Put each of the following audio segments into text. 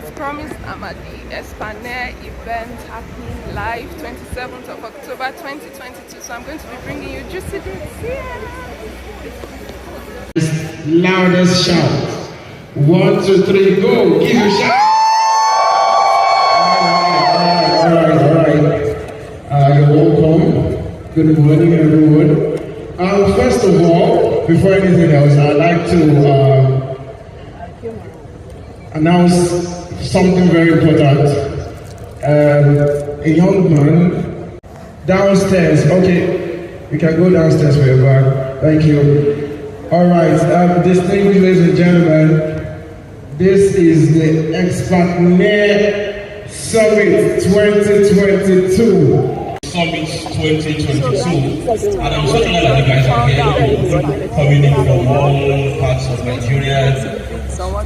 As promised, I'm at the Expertnaire event happening live 27th of October 2022. So I'm going to be bringing you juicy bits here. Loudest shout. 1, 2, 3, go. Give a shout. All right. You're welcome. Good morning, everyone. First of all, before anything else, I'd like to announce something very important. A young man downstairs. Okay, you can go downstairs for your bag. Thank you. All right, distinguished ladies and gentlemen, this is the Expertnaire Summit 2022. Summit 2022, and I'm so glad that you guys are here, coming in from all parts of Nigeria,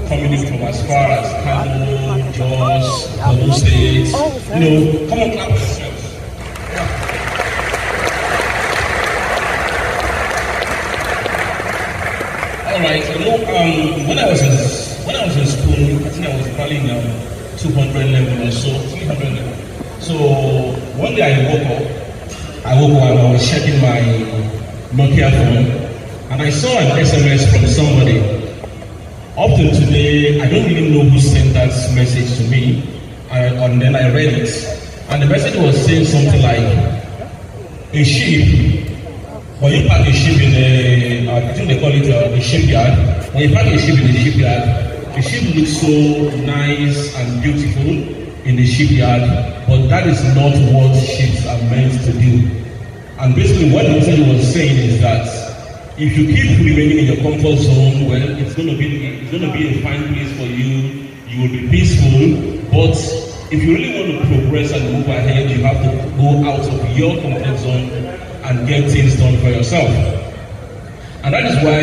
coming in from as far as Kano, Jos, Kano State. Come on, clap yourselves. All right, when I was in school, I think I was probably in 200 level or so, 300 level. So one day I woke up and I was checking my Nokia phone, and I saw an SMS from somebody. Up till today, I don't really know who sent that message to me, and then I read it, and the message was saying something like, a ship, when you park a ship in the, I think they call it the shipyard, when you park a ship in the shipyard, the ship looks so nice and beautiful in the shipyard, but that is not what ships are meant to do. And basically what the message was saying is that if you keep remaining in your comfort zone, well, it's going to be a fine place for you. You will be peaceful, but if you really want to progress and move ahead, you have to go out of your comfort zone and get things done for yourself. And that is why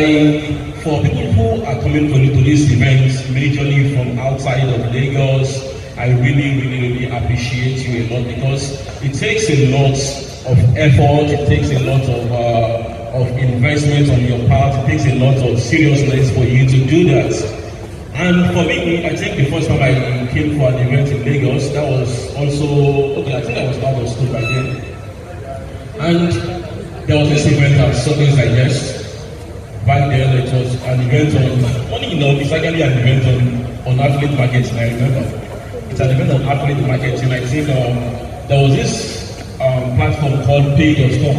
for people who are coming to this event, majorly from outside of Lagos, I really appreciate you a lot, because it takes a lot of effort, it takes a lot of investment on your part, it takes a lot of seriousness for you to do that. And for me, I think the first time I came for an event in Lagos, that was also, I think I was out of school by then. And there was this event at Sundays Digest. Back then, it was an event on, funny enough, it's actually an event on athlete marketing, I remember. It's an event on athlete marketing. I think there was this platform called Pay.com,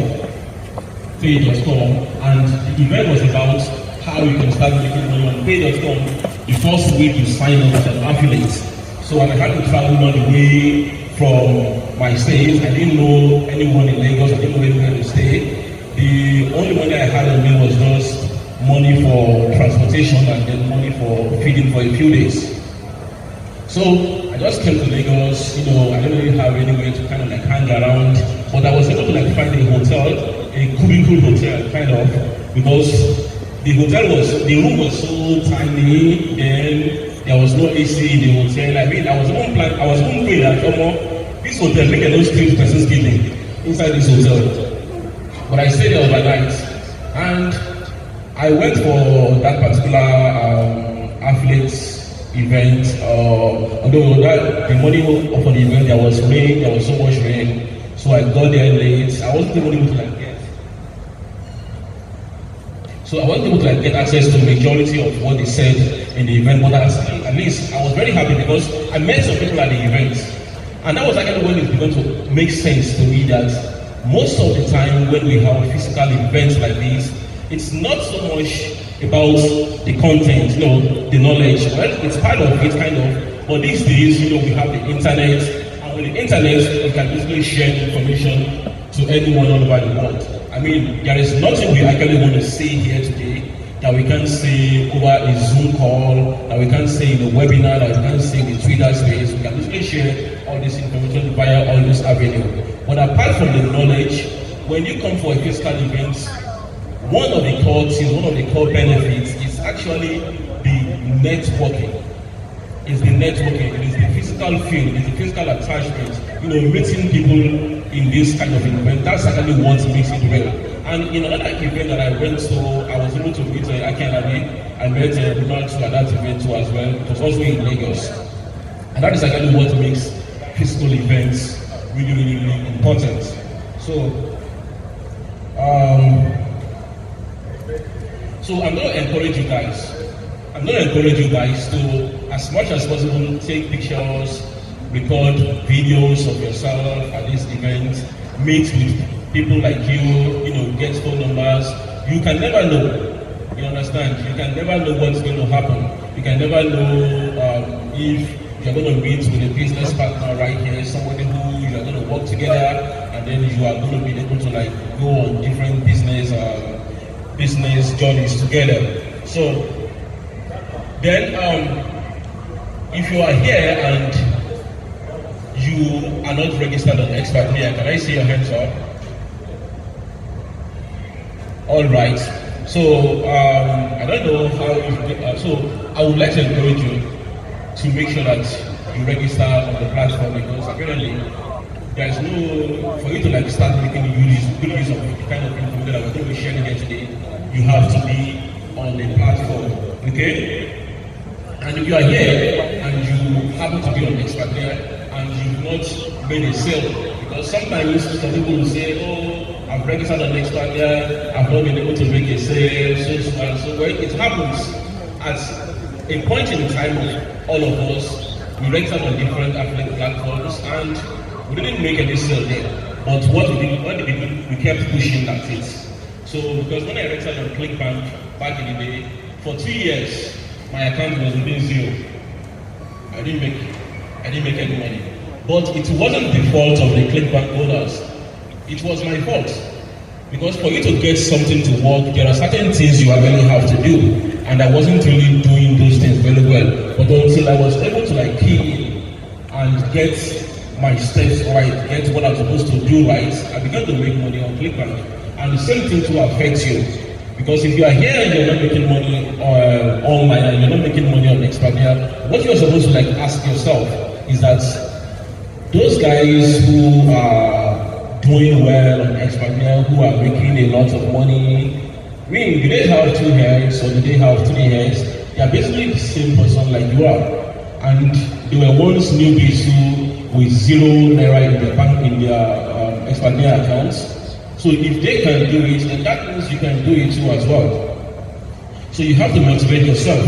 and the event was about how you can start making money on Pay.com. The first week you sign up as an affiliate. So when I had to travel all the way from my state, I didn't know anyone in Lagos, I didn't know anywhere to stay. The only money I had on me was just money for transportation and then money for feeding for a few days. So I just came to Lagos, I didn't really have anywhere to kind of like hang around, but I was able to like find a hotel, a cubicle hotel kind of, because the room was so tiny, then there was no AC in the hotel. I mean, I was even praying that this hotel, make a no street person's getting inside this hotel. But I stayed there overnight, and I went for that particular athletes event, although the morning for the event there was rain, there was so much rain, so I got there late. I wasn't able to get access to the majority of what they said in the event, but at least I was very happy because I met some people at the event, and that was actually when it began to make sense to me that most of the time when we have physical events like this, it's not so much about the content, the knowledge. Well, it's part of it, kind of. But these days, we have the internet, and with the internet, we can easily share information to anyone all over the world. I mean, there is nothing we actually want to say here today that we can say over a Zoom call, that we can say in a webinar, that we can say in the Twitter space. We can easily share all this information via all this avenue. But apart from the knowledge, when you come for a physical event, one of the core benefits is actually the networking. It's the networking, it is the physical feel, it is the physical attachment, meeting people in this kind of event. That's actually what makes it real. And in another event that I went to, I was able to meet Akenami. I met Ronald at that event too as well. It was also in Lagos. And that is actually what makes physical events really, really, really important. So I'm going to encourage you guys. I'm going to encourage you guys to, as much as possible, take pictures, record videos of yourself at this event, meet with people like you know, get phone numbers. You can never know. You understand? You can never know what's going to happen. You can never know if you're going to meet with a business partner right here, somebody who you're going to work together, and then you are going to be able to like go on different business journeys together. So then, if you are here and you are not registered on Expertnaire, can I see your hands up? All right. So I don't know how. So I would like to encourage you to make sure that you register on the platform, because apparently there's no, for you to like start making good use of the kind of information that we're going to be sharing here today, you have to be on the platform, okay? And if you are here and you happen to be on Expertnaire and you've not made a sale, because sometimes some people will say, oh, I've registered on Expertnaire, I've not been able to make a sale, so and so. Well, it happens at a point in time of all of us. We registered on different affiliate platforms and we didn't make any sale there. But what we did, we kept pushing that it. So because when I registered on ClickBank back in the day, for 2 years, my account was within zero. I didn't make any money. But it wasn't the fault of the ClickBank owners. It was my fault. Because for you to get something to work, there are certain things you really have to do. And I wasn't really doing those things very well. But until I was able to like key in and get my steps right, get what I'm supposed to do right, I began to make money on ClickBank. And the same thing to affect you. Because if you are here and you're not making money online and you're not making money on Expertnaire, what you're supposed to like ask yourself is that those guys who are doing well on Expertnaire, who are making a lot of money, I mean, do they have 2 heads or do they have 3 heads? They are basically the same person like you are. And they were once newbies who with 0 naira in their bank, in their Expertnaire accounts. So if they can do it, then that means you can do it too as well. So you have to motivate yourself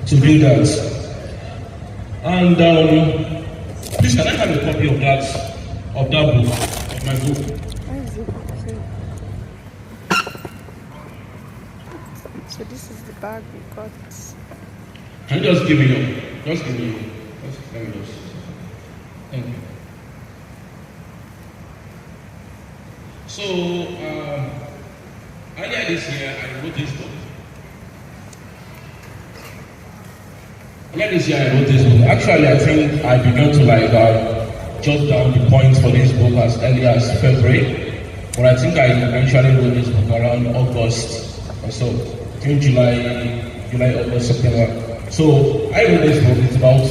to do that. And please, can I have a copy of that book, of my book? So this is the bag we got. Can you just give me your, just give me your, let me just, thank you. So, earlier this year, I wrote this book. Actually, I think I began to like jot down the points for this book as early as February. But I think I eventually wrote this book around August or so. June, July, August, September. So I wrote this book. It's about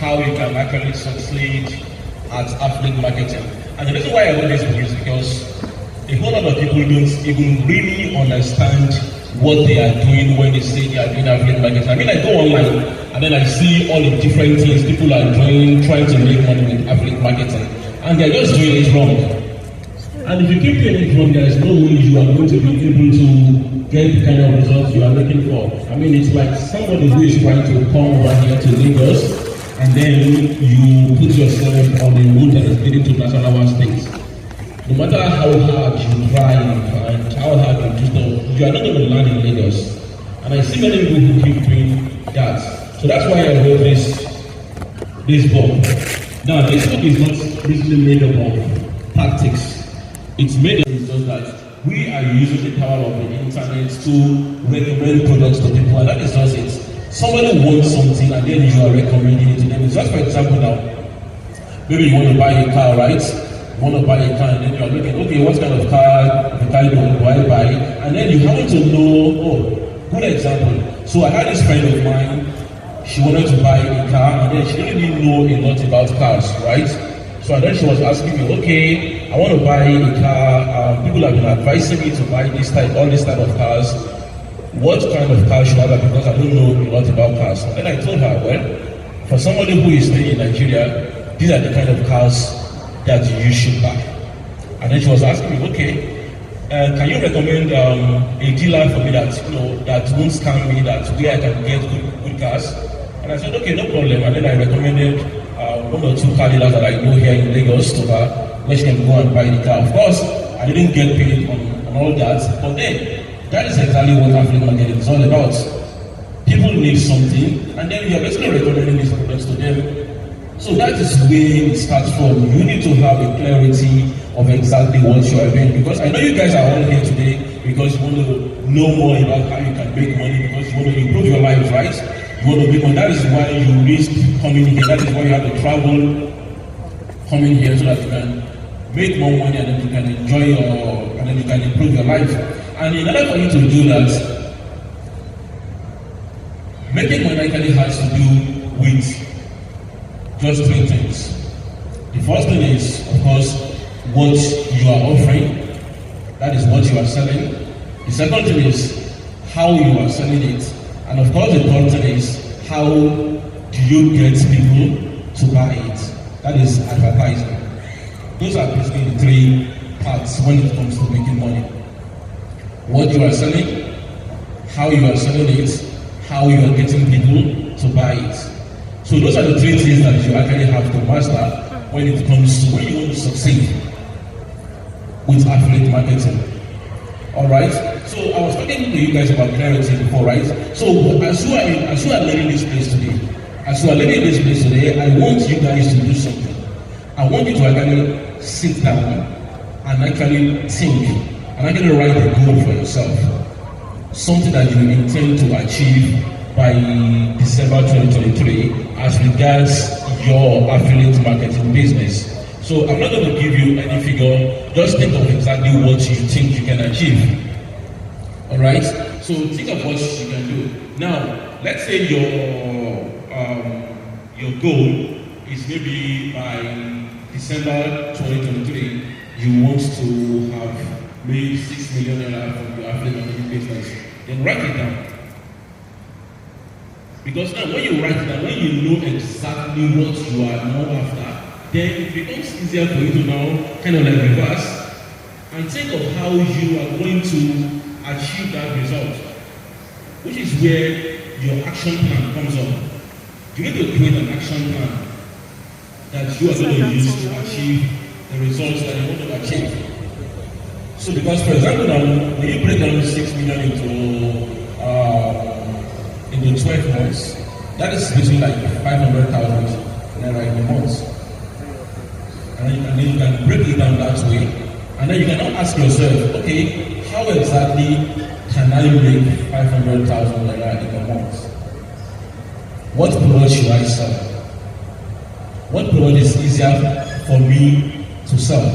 how you can actually succeed at affiliate marketing. And the reason why I wrote this book is because a whole lot of people don't even really understand what they are doing when they say they are doing affiliate marketing. I mean, I go online and then I see all the different things people are doing, trying to make money with affiliate marketing, and they are just doing it wrong. And if you keep doing it wrong, there is no way you are going to be able to get the kind of results you are looking for. I mean, it's like somebody who is trying to come over here to Lagos, and then you put yourself on the route that is leading to National States. No matter how hard you try and how hard you do stuff, you are not going to land in Lagos. And I see many people who keep doing that. So that's why I wrote this book. Now, this book is not basically made up of tactics. It's made up of just that we are using the power of the internet to recommend products to people, and that is just it. Somebody wants something and then you are recommending it to them. It's just for example now, maybe you want to buy a car, right? You want to buy a car and then you are looking, okay, what kind of car do I buy? And then you happen to know, oh, good example. So I had this friend of mine, she wanted to buy a car and then she didn't really know a lot about cars, right? So then she was asking me, okay, I want to buy a car. People have been advising me to buy all this type of cars. What kind of car should I buy? Because I don't know a lot about cars. And then I told her, well, for somebody who is staying in Nigeria, these are the kind of cars that you should buy. And then she was asking me, okay, can you recommend a dealer for me that that won't scam me, that where I can get good cars? And I said, okay, no problem. And then I recommended one or two car dealers that I know here in Lagos to her, where she can go and buy the car. Of course, I didn't get paid on all that, but then that is exactly what affiliate marketing is all about. People need something, and then you are basically recommending these products to them. So that is where it starts from. You need to have a clarity of exactly what you are doing, because I know you guys are all here today because you want to know more about how you can make money, because you want to improve your lives, right? You want to make money. That is why you risk coming here. That is why you have to travel coming here, so that you can make more money and then you can enjoy and then you can improve your life. And in order for you to do that, making money actually has to do with just three things. The first thing is, of course, what you are offering. That is what you are selling. The second thing is how you are selling it. And of course, the third thing is how do you get people to buy it. That is advertising. Those are basically the three parts when it comes to making money. What you are selling, how you are selling it, how you are getting people to buy it. So those are the three things that you actually have to master when it comes to when you want to succeed with affiliate marketing. Alright? So I was talking to you guys about clarity before, right? So as you are learning this place today, I want you guys to do something. I want you to actually sit down and actually think and actually write a goal for yourself. Something that you intend to achieve by December 2023 as regards your affiliate marketing business. So I'm not going to give you any figure, just think of exactly what you think you can achieve. Alright? So think of what you can do. Now, let's say your goal is maybe by December 2023, you want to have made $6 million from your affiliate marketing business. Then write it down. Because now when you write it down, when you know exactly what you are now after, then it becomes easier for you to now kind of like reverse and think of how you are going to achieve that result, which is where your action plan comes up. You need to create an action plan that you are going to use to achieve the results that you want to achieve. So because, for example, now when you break down 6 million into 12 months, that is between like 500,000 naira in a month. And then you can break it down that way. And then you can now ask yourself, okay, how exactly can I make 500,000 naira in a month? What product should I sell? What product is easier for me to sell?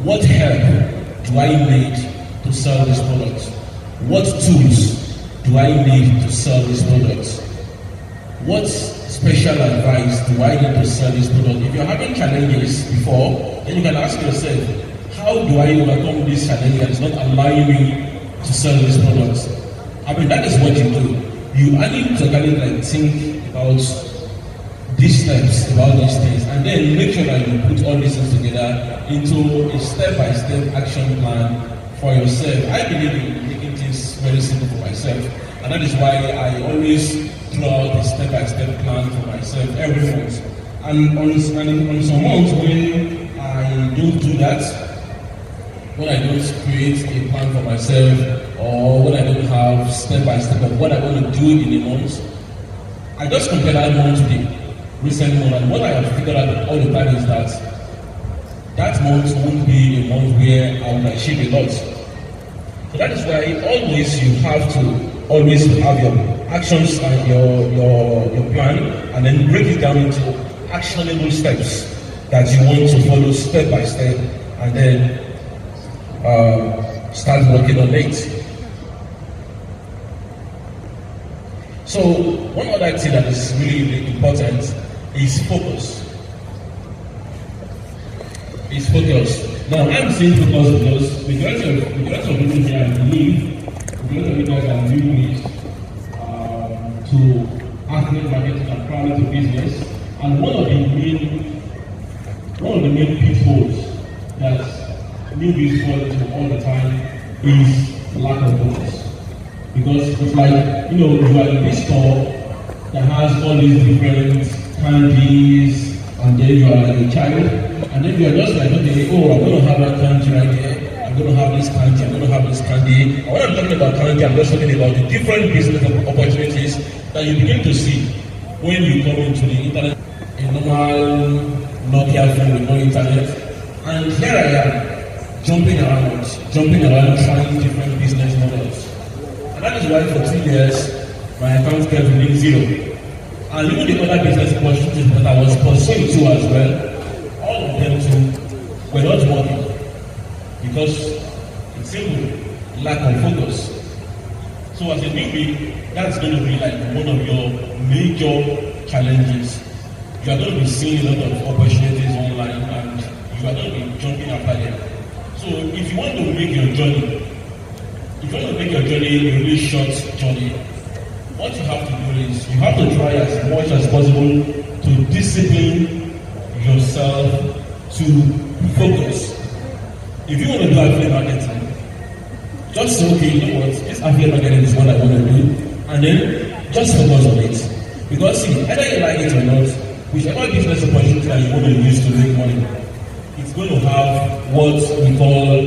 What help do I need to sell this product? What tools do I need to sell this product? What special advice do I need to sell this product? If you're having challenges before, then you can ask yourself, how do I overcome this challenge that is not allowing me to sell this product? I mean, that is what you do. You need to kind of like think about these steps, about these things, and then make sure that you put all these things together into a step-by-step action plan for yourself. I believe in making things very simple for myself, and that is why I always draw out a step-by-step plan for myself every month. And on some months when I don't do that, when I don't create a plan for myself, or when I don't have step-by-step of what I want to do in a month, I just compare that month to the recent month, and what I have figured out all the time is that month won't be a month where I will achieve a lot. So that is why always you have to always have your actions and your plan, and then break it down into actionable steps that you want to follow step by step, and then start working on it. So one other thing that is really, really important is focus. Is focus. Now I'm saying focus because majority of people here, I believe, majority of you guys are doing it to affiliate marketing and primary to business. And one of the main pitfalls that newbies fall into all the time is lack of focus. Because it's like, you are in this store that has all these different candies, and then you are a child, and then you are just like, okay, oh, I'm going to have that candy right here, I'm going to have this candy, I'm going to have this candy. And when I'm talking about candy, I'm just talking about the different business opportunities that you begin to see when you come into the internet, a normal Nokia phone with no internet. And here I am, jumping around, trying different business models. And that is why for 2 years, my account kept being zero. And even the other business opportunities that I was pursuing too as well, all of them too were not working. Because it's simple, lack of focus. So as a newbie, that's going to be like one of your major challenges. You are going to be seeing a lot of opportunities online and you are going to be jumping after them. So if you want to make your journey, a really short journey, what you have to do is you have to try as much as possible to discipline yourself to focus. If you want to do affiliate marketing, just say, okay, you know what, this affiliate marketing is what I want to do, and then just focus on it. Because see, either you like it or not, whichever business opportunity that you want to use to make money, it's going to have what we call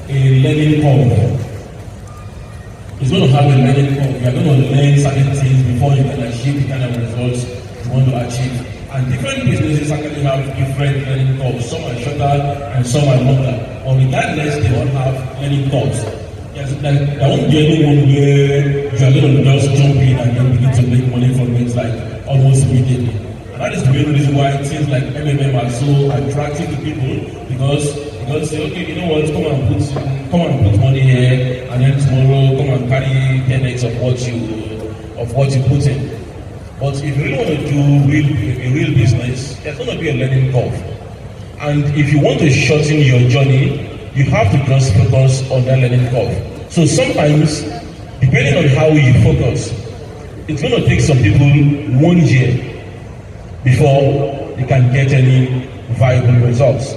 a learning curve. It's going to have a learning curve. You are going to learn certain things before you can achieve the kind of results you want to achieve. And different businesses actually have different learning curves. Some are shorter and some are longer. But regardless, they all have learning curves. There won't be anyone where you are going to just jump in and then begin to make money from it like almost immediately. And that is the main reason why things like MMM are so attractive to people, because they say, okay, you know what, come and put money here, and then tomorrow come and carry 10x of what you put in. But if you really want to do a real business, there's going to be a learning curve. And if you want to shorten your journey, you have to just focus on that learning curve. So sometimes, depending on how you focus, it's going to take some people 1 year before they can get any viable results.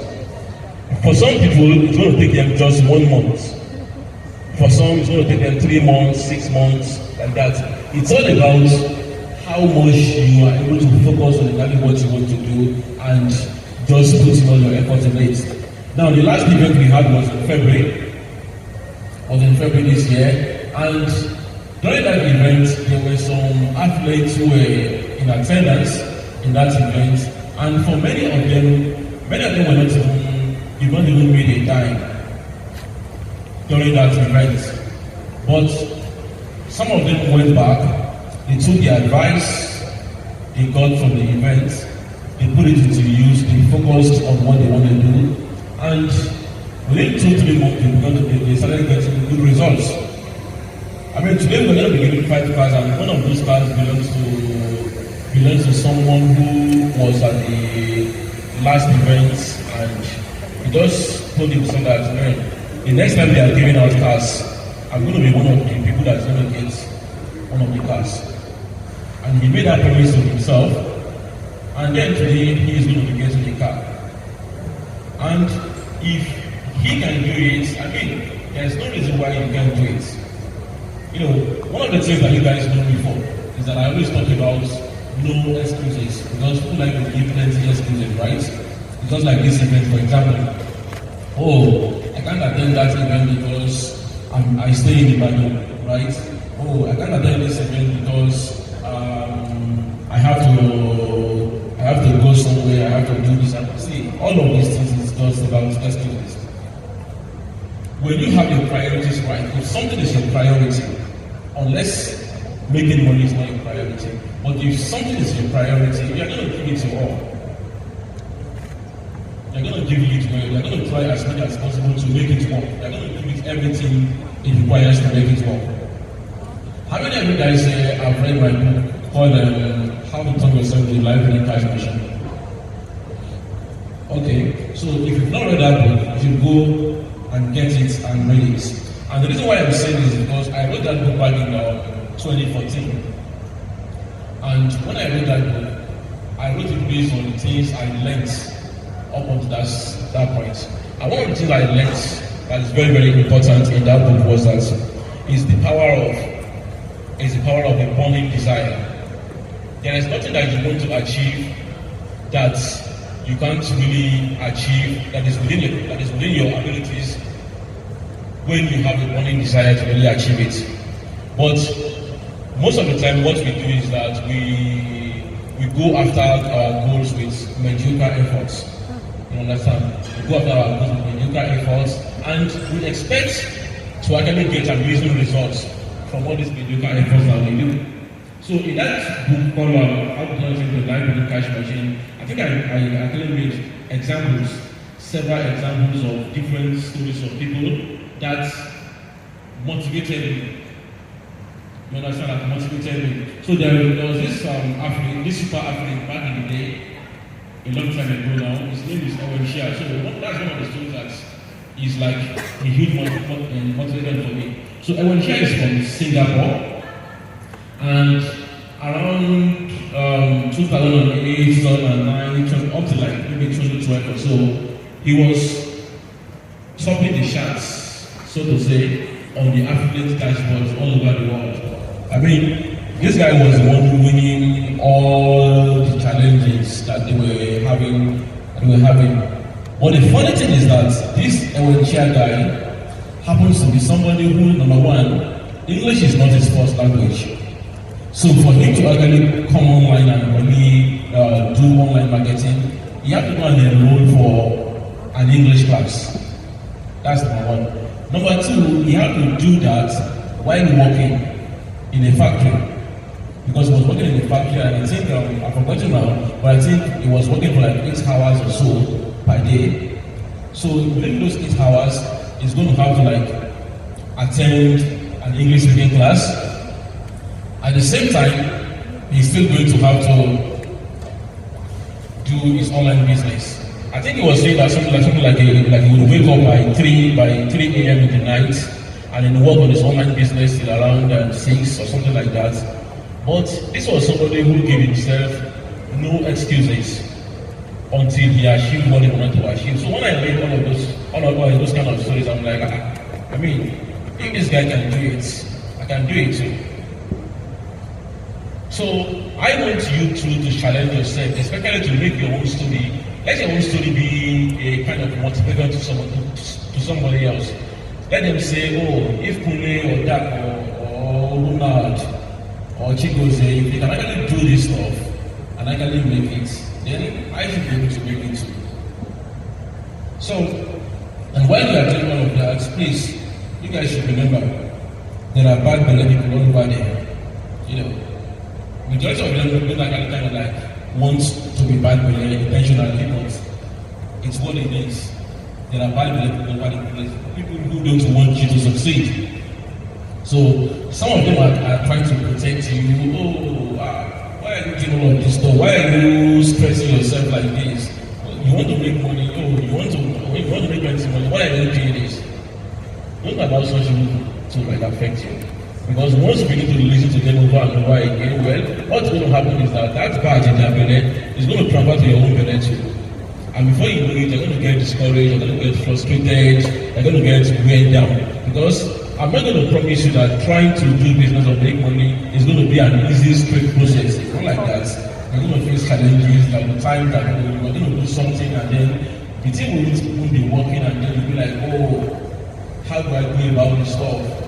For some people, it's going to take them just 1 month. For some, it's going to take them 3 months, 6 months, like that. It's all about how much you are able to focus on exactly what you want to do and just put in all your effort in it. Now, the last event we had was in February this year, and during that event, there were some athletes who were in attendance in that event, and for many of them were not even made a dime during that event. But some of them went back, they took the advice they got from the event, they put it into use, they focused on what they want to do, and within 2-3 months they started getting good results. I mean, today we're going to be giving 5 cars, and one of those cars belongs to someone who was at the last event, and he just told himself that, man, the next time they are giving out cars, I'm going to be one of the people that's going to get one of the cars. And he made that promise to himself, and then today he is going to be getting the car. And if he can do it, I mean, there's no reason why he can't do it. You know, one of the things that you guys know before is that I always talk about no excuses, because people like to give plenty of excuses, right? It's just like this event, for example. Oh, I can't attend that event because I stay in the Ibadan, right? Oh, I can't attend this event because I have to go somewhere, I have to do this. See, all of these things is just about excuses. When you have your priorities right, if something is your priority, unless making money is not your priority, but if something is your priority, you're going to give it to all. You're going to give it to all. You're going to try as much as possible to make it work. You're going to give it everything it requires to make it work. How many of you guys say, I've read my book called How to Turn Yourself into a Life-Winning Cash Machine? Okay, so if you've not read that book, you should go and get it and read it. And the reason why I'm saying this is because I wrote that book back in 2014. And when I wrote that book, I wrote it based on the things I learned up until that point. And one of the things I learned that is very, very important in that book was that is the power of a burning desire. There is nothing that you want to achieve that you can't really achieve that is within your abilities when you have a burning desire to really achieve it. But most of the time what we do is that we go after our goals with mediocre efforts. You understand? We go after our goals with mediocre efforts and we expect to actually get amazing results from all these mediocre efforts that we do. So in that book called How to Turn Into a Life With a Cash Machine, I think I actually made several examples of different stories of people that motivated me. You understand? That motivated me. So there was this athlete, this super athlete back in the day, a long time ago now. His name is Owen Shea. So that's one of the stories that is like a huge motivation for me. So Owen Shea is from Singapore. And around 2008, 2009, up to like maybe 2012 or so, he was topping the charts, so to say, on the athlete dashboards all over the world. I mean, this guy was the one winning all the challenges that they were having. But the funny thing is that this Owen Shea guy happens to be somebody who, number one, English is not his first language. So for him to actually come online and really do online marketing, he had to go and enroll for an English class. That's number one. Number two, he had to do that while working in a factory. Because he was working in a factory, and I think, I've forgotten now, but I think he was working for like 8 hours or so per day. So within those 8 hours, he's going to have to like attend an English speaking class. At the same time, he's still going to have to do his online business. I think he was saying that something like he would wake up by 3 a.m. in the night and then work on his online business till around 6 or something like that. But this was somebody who gave himself no excuses until he achieved what he wanted to achieve. So when I read all of those kind of stories, I'm like, I mean, if this guy can do it, I can do it too. So I want you to challenge yourself, especially to make your own story. Let your own story be a kind of motivation to somebody else. Let them say, oh, if Kune or Dak or Ronald or Chigoze, if they can actually do this stuff and actually make it, then I should be able to make it too. So, and while you are doing all of that, please, you guys should remember there are bad belly people all over there. You know, majority of them don't kind of like want to be bad belly intentionally, but it's what it is. There are bad belly people all over the place, people who don't want you to succeed. So some of them are trying to protect you. Oh, why are you doing all of this stuff? Why are you stressing yourself like this? You want to make money. Oh, you want to make plenty money. Why are you doing this? Don't allow such people to like affect you. Because once you begin to listen to them over and over again, well, what's going to happen is that badge in their belly is going to transfer to your own belly too. And before you know it, you're going to get discouraged, you're going to get frustrated, you're going to get weighed down. Because I'm not going to promise you that trying to do business or make money is going to be an easy, straight process. It's not like that. You're going to face challenges, like the time that you're going to do something and then the thing will be working and then you'll be like, oh, how do I go about this stuff?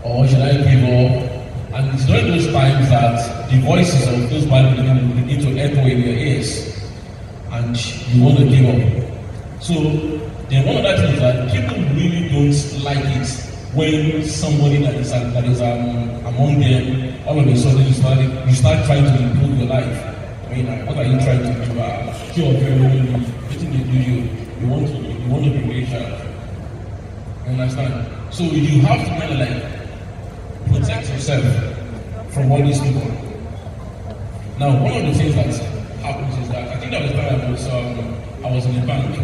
Or should I give up? And it's during those times that the voices of those bad people will begin to echo in your ears and you want to give up. So then one other thing is that people really don't like it when somebody that is among them, all of a sudden you start trying to improve your life. I mean, what are you trying to do? Cure very lonely. Everything they do you want to be richer. You understand? So you have to kind of like protect yourself from all these people. Now, one of the things that happens is that I think that was time I was in the bank.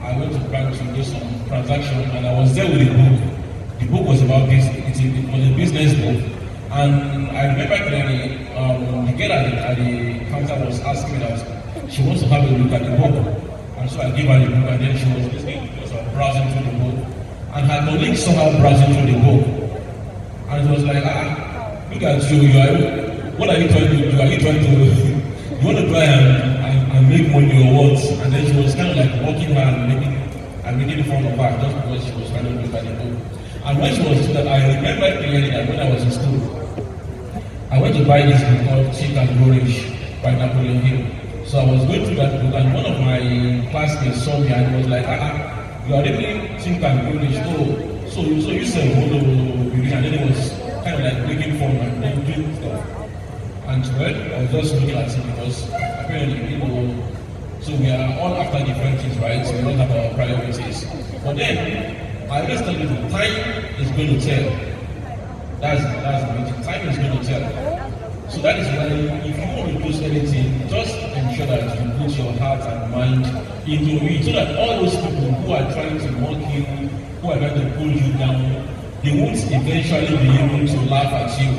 I went to the bank to do some transaction and I was there with a book. The book was about business. It was a business book. And I remember clearly, the girl at the counter was asking me that she wants to have a look at the book. And so I gave her the book, and then she was listening, she was browsing through the book. And her colleague saw her browsing through the book. And it was like, look at you, what are you trying to do? Are you trying to, you want to try and make money or what? And then she was kind of like walking her and making fun of her just because she was trying to look at the book. And when she was doing that, I remember clearly that when I was in school, I went to buy this book called Chick and Flourish by Napoleon Hill. So I was going through that book, and one of my classmates saw me and was like, you are really Chick and Flourish. Oh, so you said you want to be rich, and then it was kind of like making fun and then doing stuff. And well, I was just looking at it because apparently, so we are all after different things, right? So we all have our priorities. But then, I just tell you, time is going to tell. That's the meaning. Time is going to tell. So that is why if you want to do anything, just ensure that you put your heart and mind into it, so that all those people who are trying to mock you, who are trying to pull you down, they won't eventually be able to laugh at you.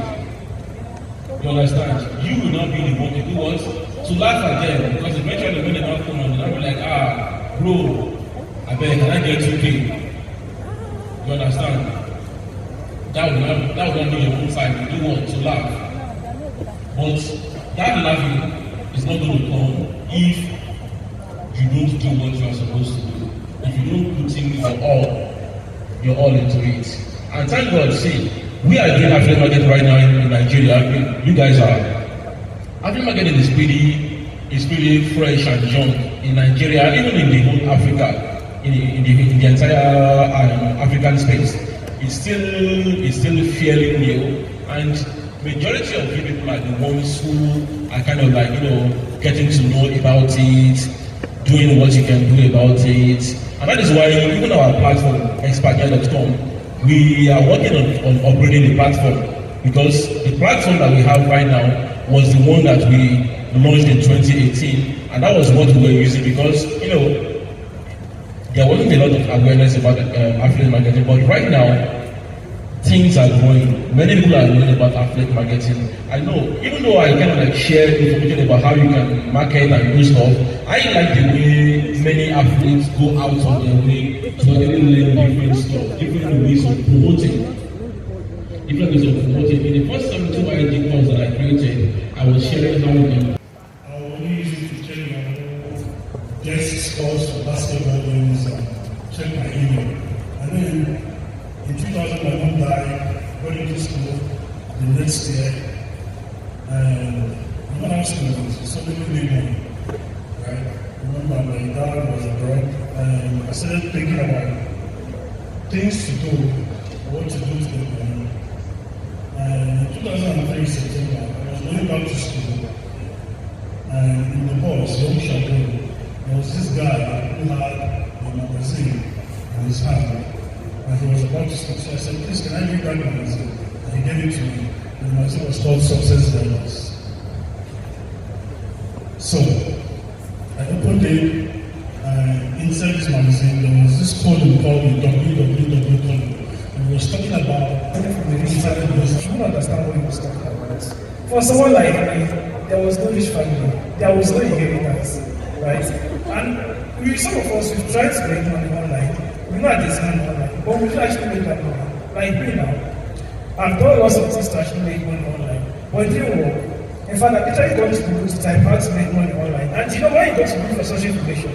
You understand? You will not be the one to do what? To laugh at them, because eventually when they don't come on, they'll be like, bro, I beg, can I get 2K? You understand? That would not be your own side. You want to laugh. But that laughing is not going to come if you don't do what you are supposed to do. If you don't put in your all into it. And thank God, see, we are doing affiliate market right now in Nigeria. You guys are. Affiliate marketing is pretty fresh and young in Nigeria, even in the whole Africa. In the entire African space, it's still fairly new, and majority of people are the ones who are kind of like getting to know about it, doing what you can do about it, and that is why even our platform Expertnaire.com, we are working on upgrading the platform, because the platform that we have right now was the one that we launched in 2018, and that was what we were using because there wasn't a lot of awareness about affiliate marketing, but right now, things are growing. Many people are learning about affiliate marketing. I know, even though I kind of like share information about how you can market and do stuff, I like the way many athletes go out of their way to actually learn different stuff, different ways of promoting. In the first 72 ID course that I created, I was sharing how we can. I will use it to check guest scores for basketball games and check my email. And then in 2011, I got into school the next year, and when I was school, something really money, right? I remember my dad was abroad, and I started thinking about things to do, what to do to get money. And in 2003 September, I was going back to school, and in the bus, young Shadow, there was this guy who had a magazine in his hand, and he was about to start. So I said, please, can I read that magazine? And he gave it to me. And the magazine was called Success Diaries. So I opened it, and inside this magazine, there was this column called the www column. And he was talking about internet business. You don't understand what he was talking about. For someone like me, there was no rich family, there was no inheritance, right? And some of us, we've tried to make money online. We know there's money online, but we don't actually make that money. Like me now, I've done lots of things to actually make money online, but it didn't work. In fact, I literally got to Google to type how to make money online. And you know why you go to Google for such information?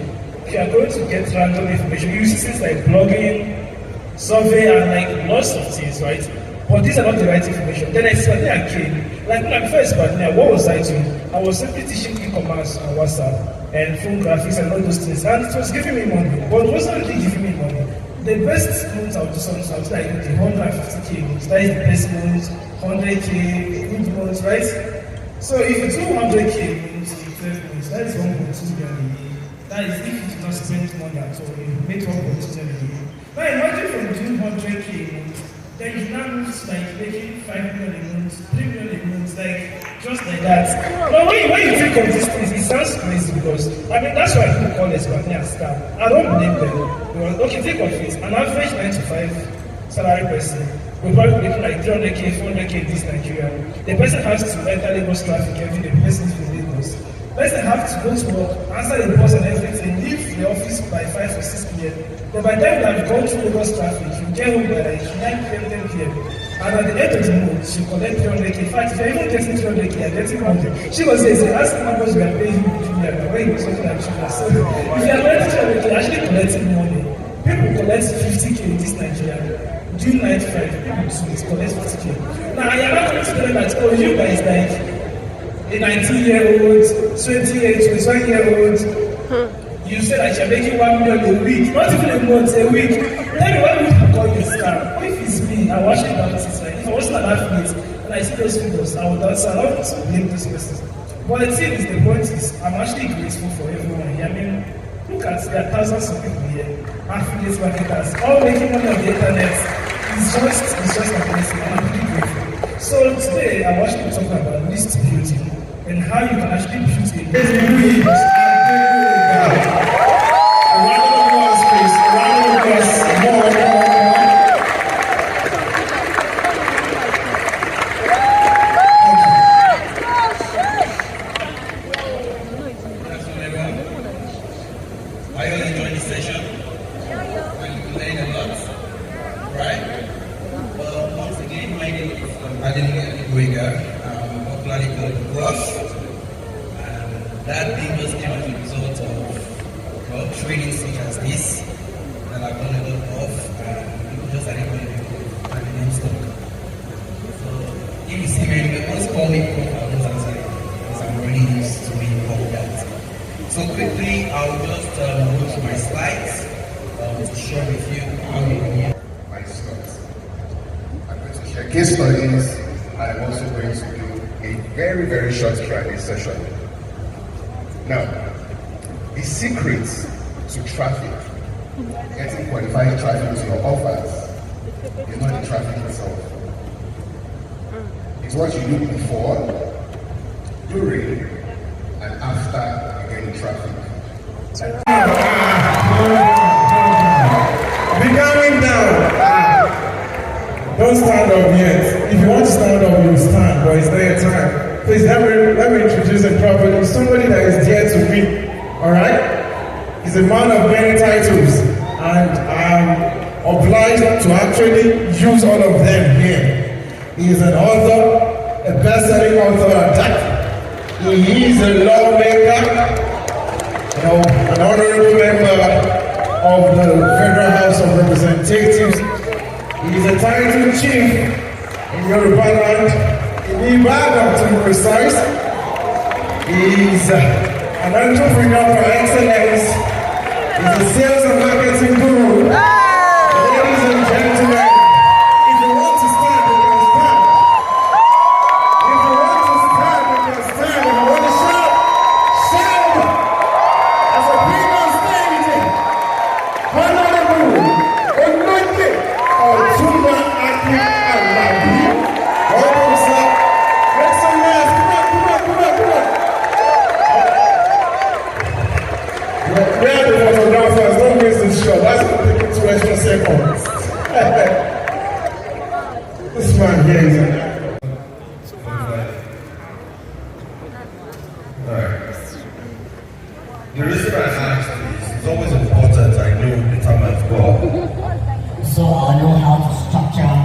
If you are going to get random information, you use things like blogging, survey, and like lots of things, right? But these are not the right information. Then Expertnaire came. Like when I first Expertnaire, what was I doing? I was simply teaching e-commerce on WhatsApp and phone graphics and all those things, and it was giving me money, but it wasn't really giving me money. The best months I would do something like the 150K months, that is the best months, 100K, good months, right? So if you do 100K months in 12 months, that is 1.2 million a year. That is if you do not spend money at all, you make 1.2 million a year. Now imagine from doing 100K months, then you now move to like making 5 million a month, 3 million a month, like just like that. Now when you think of these things, it sounds crazy because that's why people call Expertnaire a scam. I don't believe them. Because, okay, think of it. An average 9 to 5 salary person, we're probably making like 300k, 400k in this Nigeria. The person has to enter Lagos traffic every day, the person is from Lagos. The person has to go to work, answer the boss and everything, leave the office by 5 or 6 p.m. But by the time you have gone through Lagos traffic, you get home by like 9 p.m., 10 p.m. And at the end of the month, you collect 300k. In fact, if you're even getting 300k, you're getting 100. She was saying, ask me how much we are paying you in Junior, but when you something like Junior. So if you are collecting 300k, you're actually collecting money. People collect 50k in this Nigeria. During 95, people do collect 50k. Now, you're not going to tell them that, oh, you guys like a 19-year-old, 28, 21-year-old, you say that you're making 1 million a week, not even a month, a week. Tell me why would you call this scam? If it's me, I watch it balance it, right? If I watch an affiliate and I see those figures, I would also allow to blame those persons. But the thing is, the point is, I'm actually grateful for everyone here. I mean, look at there are thousands of people here, affiliates, marketers, all making money on the internet. It's just amazing. I'm really grateful. So today, I want you to talk about list building and how you can actually build a business. A round of applause, please. A round of applause. More. Are you enjoying the session? Are you learning a lot? Right? Well, once again, my name is popularly called Rush. That name just came as a result of training such as this that I've done a lot of, and people just started calling me my name stock. So if you see me, just call me because I'm already used to being called that. So quickly, I'll just go to my slides to share with you how you can My stuff. I'm going to share case studies, and I'm also going to do a very, very short Q&A session. Now, the secret to traffic, getting qualified traffic to your offers, is not the traffic itself. It's what you do before, during, and after you get in traffic. Be coming down. Don't stand up yet. If you want to stand up, you stand, but it's not your time. Please let me introduce him properly. Somebody that is dear to me. Alright? He's a man of many titles, and I'm obliged to actually use all of them here. He is an author, a best-selling author at that. He is a lawmaker, an honorable member of the Federal House of Representatives. He is a title chief in Yoruba land, in Ibadan to be precise. He is an entrepreneur for excellence. He's a sales and marketing guru. Ladies and gentlemen, if you want to stand, you can stand. If you want to stand, you can stand. If you want to shout, shout. As a big on stage, Honorable Onoke Otunba Akin Alabi. Welcome, sir. Make some noise. Come on. Where are the photographers? Don't waste this shot. That's going to take 2 extra seconds. This man here is an actor. Alright. The reason I asked is it's always important I know the time I've got. So I know how to structure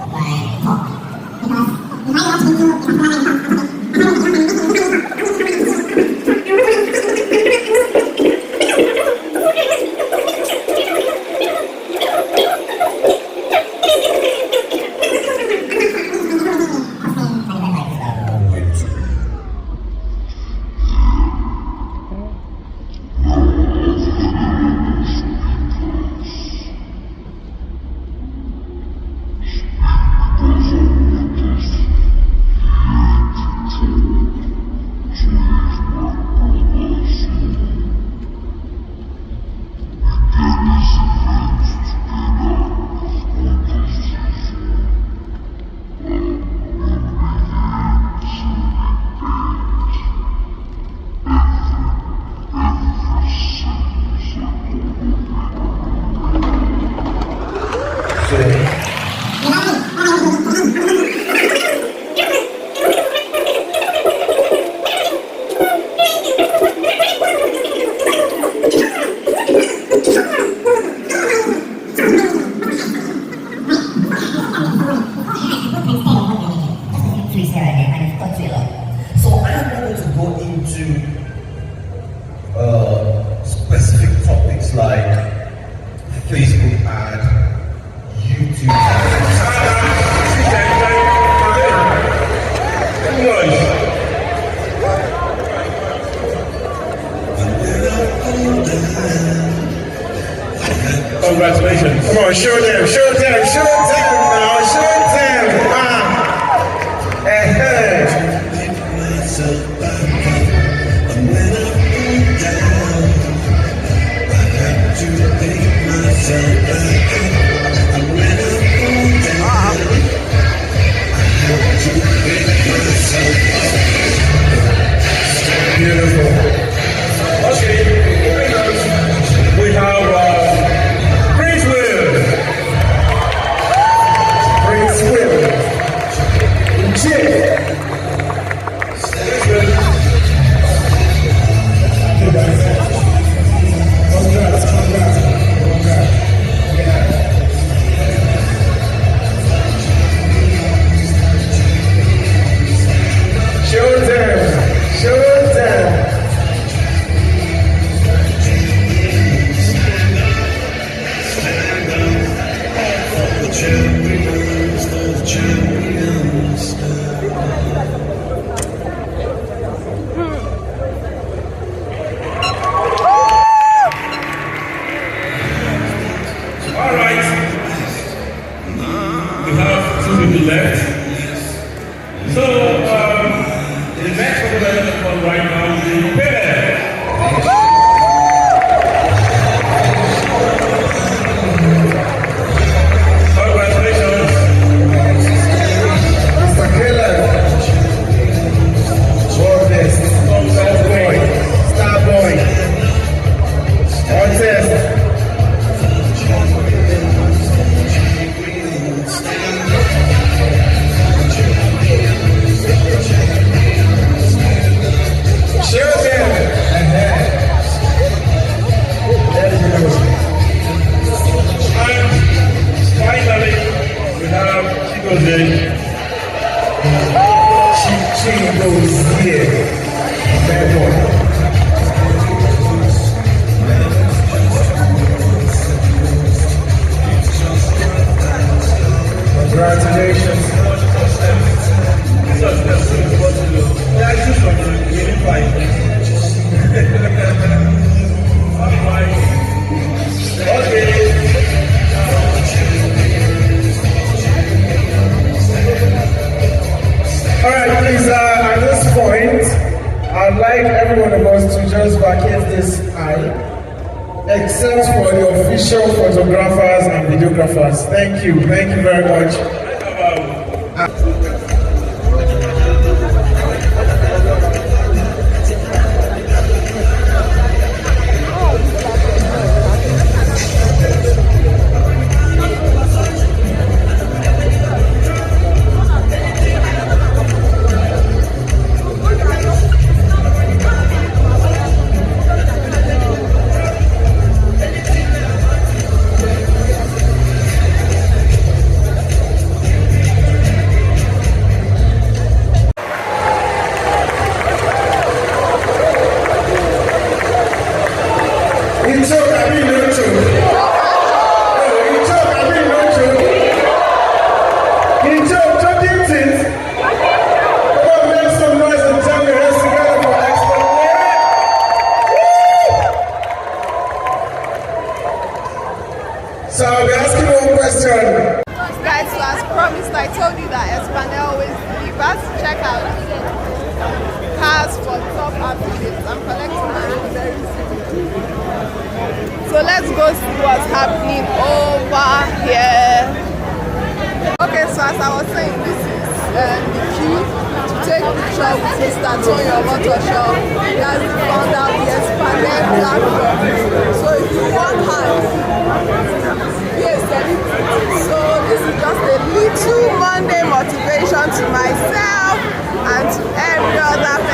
my talk. Because if I want to do So I'm not going to go into specific topics like Facebook ad, YouTube Congratulations. Come on, show them now, show them. Beautiful. Okay, we have Prince Will. Jay. left. So, the next development right now is the repair. Congratulations. Mr. Caleb. World best. Star boy. Contest. Congratulations. Alright, please, at this point, I'd like every one of us to just vacate this eye, except for the official photographers and videographers. Thank you very much. So I'll be asking one question. Guys, so as promised, I told you that Expertnaire always delivers. Check out cars for top applications. I'm collecting mine very soon. So let's go see what's happening over here. Okay, so as I was saying, this is the key to take picture with Mr. Tony Omotosho. He has found out the Expertnaire platform. So if you want hard, yes, so other